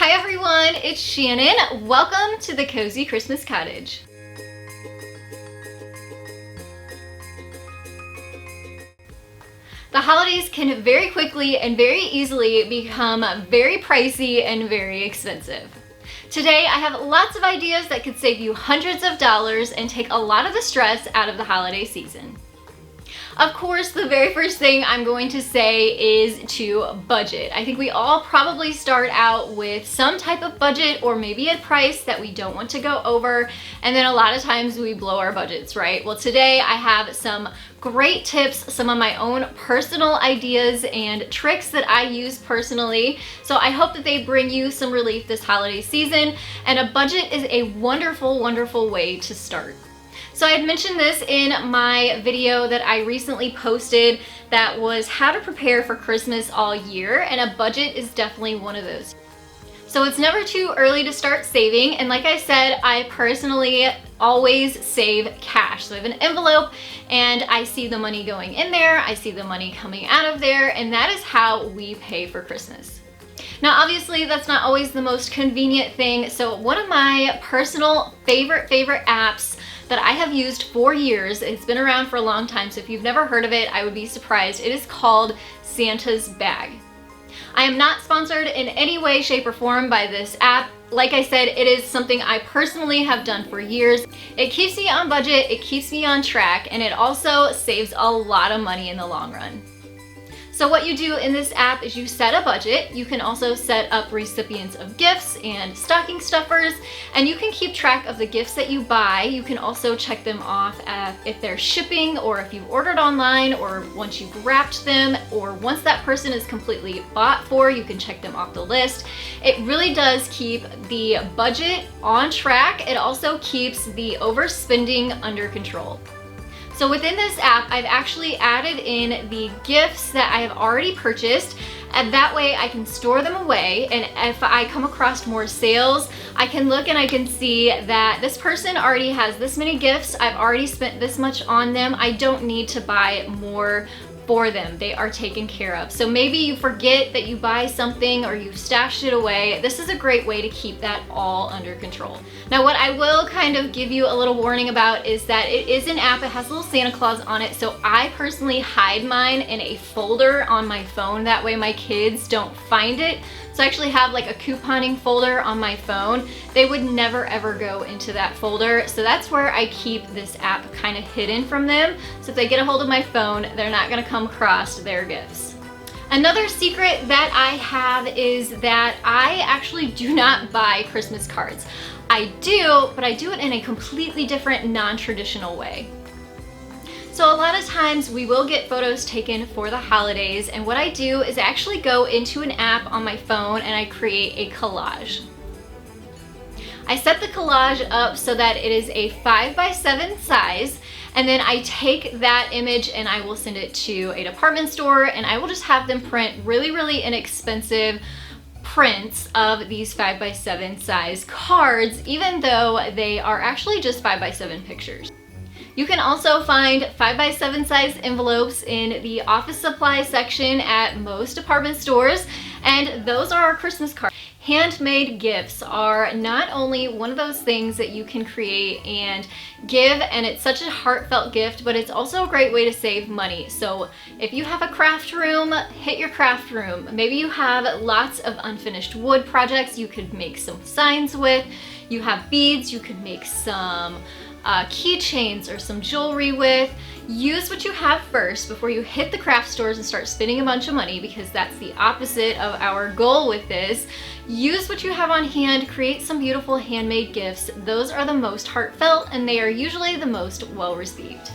Hi everyone, it's Shannon. Welcome to the Cozy Christmas Cottage. The holidays can very quickly and very easily become very pricey and very expensive. Today I have lots of ideas that could save you hundreds of dollars and take a lot of the stress out of the holiday season. Of course, the very first thing I'm going to say is to budget. I think we all probably start out with some type of budget or maybe a price that we don't want to go over, and then a lot of times we blow our budgets, right? Well, today I have some great tips, some of my own personal ideas and tricks that I use personally. So I hope that they bring you some relief this holiday season, and a budget is a wonderful, wonderful way to start. So I had mentioned this in my video that I recently posted that was how to prepare for Christmas all year, and a budget is definitely one of those. So it's never too early to start saving, and like I said, I personally always save cash. So I have an envelope and I see the money going in there, I see the money coming out of there, and that is how we pay for Christmas. Now obviously that's not always the most convenient thing, so one of my personal favorite apps that I have used for years, it's been around for a long time, so if you've never heard of it, I would be surprised. It is called Santa's Bag. I am not sponsored in any way, shape, or form by this app. Like I said, it is something I personally have done for years. It keeps me on budget, it keeps me on track, and it also saves a lot of money in the long run. So what you do in this app is you set a budget. You can also set up recipients of gifts and stocking stuffers, and you can keep track of the gifts that you buy. You can also check them off if they're shipping, or if you've ordered online, or once you've wrapped them, or once that person is completely bought for, you can check them off the list. It really does keep the budget on track. It also keeps the overspending under control. So within this app, I've actually added in the gifts that I have already purchased, and that way I can store them away, and if I come across more sales, I can look and I can see that this person already has this many gifts, I've already spent this much on them, I don't need to buy more for them. They are taken care of. So maybe you forget that you buy something or you've stashed it away. This is a great way to keep that all under control. Now what I will kind of give you a little warning about is that it is an app, it has a little Santa Claus on it, so I personally hide mine in a folder on my phone. That way my kids don't find it. So I actually have like a couponing folder on my phone. They would never ever go into that folder. So that's where I keep this app kind of hidden from them. So if they get a hold of my phone, they're not gonna come across their gifts. Another secret that I have is that I actually do not buy Christmas cards. I do, but I do it in a completely different, non-traditional way. So a lot of times we will get photos taken for the holidays, and what I do is actually go into an app on my phone and I create a collage. I set the collage up so that it is a 5x7 size, and then I take that image and I will send it to a department store, and I will just have them print really inexpensive prints of these 5x7 size cards, even though they are actually just 5x7 pictures. You can also find 5x7 size envelopes in the office supply section at most department stores, and those are our Christmas cards. Handmade gifts are not only one of those things that you can create and give, and it's such a heartfelt gift, but it's also a great way to save money. So if you have a craft room, hit your craft room. Maybe you have lots of unfinished wood projects you could make some signs with. You have beads, you could make some keychains or some jewelry with. Use what you have first before you hit the craft stores and start spending a bunch of money, because that's the opposite of our goal with this. Use what you have on hand, create some beautiful handmade gifts. Those are the most heartfelt, and they are usually the most well received.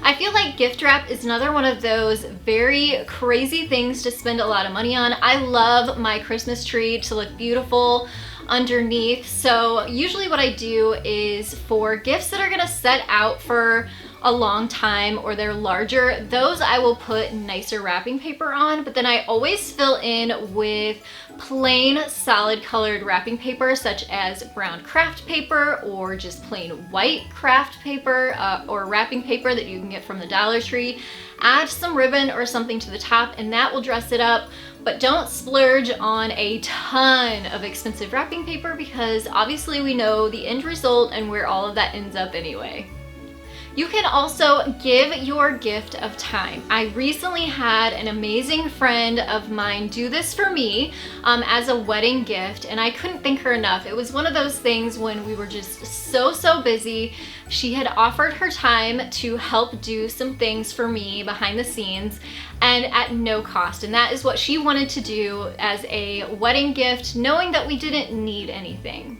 I feel like gift wrap is another one of those very crazy things to spend a lot of money on. I love my Christmas tree to look beautiful underneath, so usually what I do is for gifts that are gonna set out for a long time or they're larger, those I will put nicer wrapping paper on, but then I always fill in with plain solid colored wrapping paper such as brown craft paper or just plain white craft paper or wrapping paper that you can get from the Dollar Tree. Add some ribbon or something to the top and that will dress it up, but don't splurge on a ton of expensive wrapping paper because obviously we know the end result and where all of that ends up anyway. You can also give your gift of time. I recently had an amazing friend of mine do this for me as a wedding gift, and I couldn't thank her enough. It was one of those things when we were just so busy. She had offered her time to help do some things for me behind the scenes and at no cost. And that is what she wanted to do as a wedding gift, knowing that we didn't need anything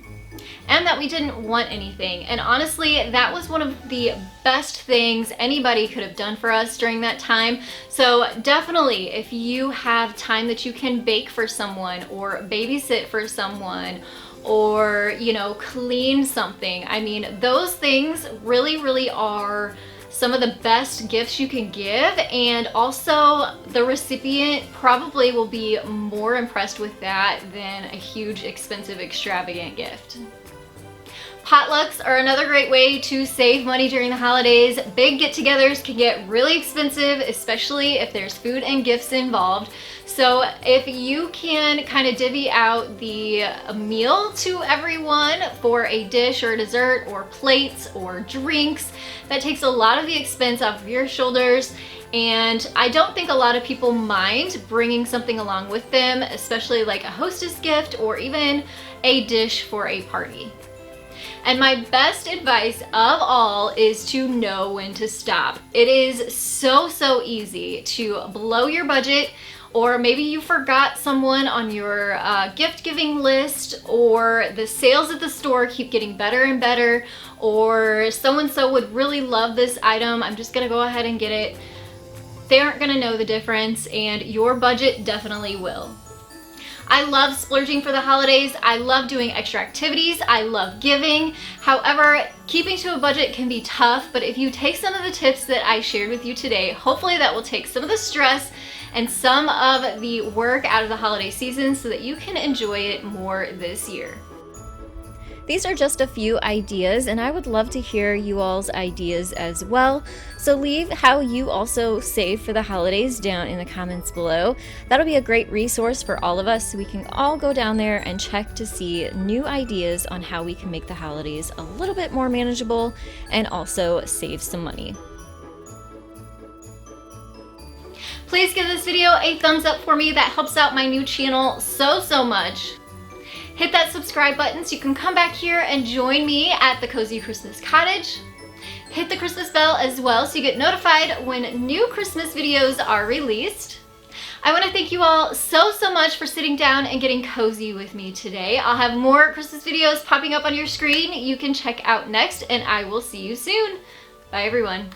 and that we didn't want anything. And honestly, that was one of the best things anybody could have done for us during that time. So definitely, if you have time that you can bake for someone or babysit for someone or, you know, clean something, I mean, those things really are some of the best gifts you can give, and also the recipient probably will be more impressed with that than a huge, expensive, extravagant gift. Potlucks are another great way to save money during the holidays. Big get-togethers can get really expensive, especially if there's food and gifts involved. So if you can kind of divvy out the meal to everyone for a dish or dessert or plates or drinks, that takes a lot of the expense off of your shoulders. And I don't think a lot of people mind bringing something along with them, especially like a hostess gift or even a dish for a party. And my best advice of all is to know when to stop. It is so easy to blow your budget, or maybe you forgot someone on your gift giving list, or the sales at the store keep getting better and better, or so-and-so would really love this item, I'm just gonna go ahead and get it. They aren't gonna know the difference, and your budget definitely will. I love splurging for the holidays. I love doing extra activities. I love giving. However, keeping to a budget can be tough, but if you take some of the tips that I shared with you today, hopefully that will take some of the stress and some of the work out of the holiday season so that you can enjoy it more this year. These are just a few ideas, and I would love to hear you all's ideas as well. So leave how you also save for the holidays down in the comments below. That'll be a great resource for all of us so we can all go down there and check to see new ideas on how we can make the holidays a little bit more manageable and also save some money. Please give this video a thumbs up for me. That helps out my new channel so much. Hit that subscribe button so you can come back here and join me at the Cozy Christmas Cottage. Hit the Christmas bell as well so you get notified when new Christmas videos are released. I want to thank you all so much for sitting down and getting cozy with me today. I'll have more Christmas videos popping up on your screen you can check out next, and I will see you soon. Bye everyone.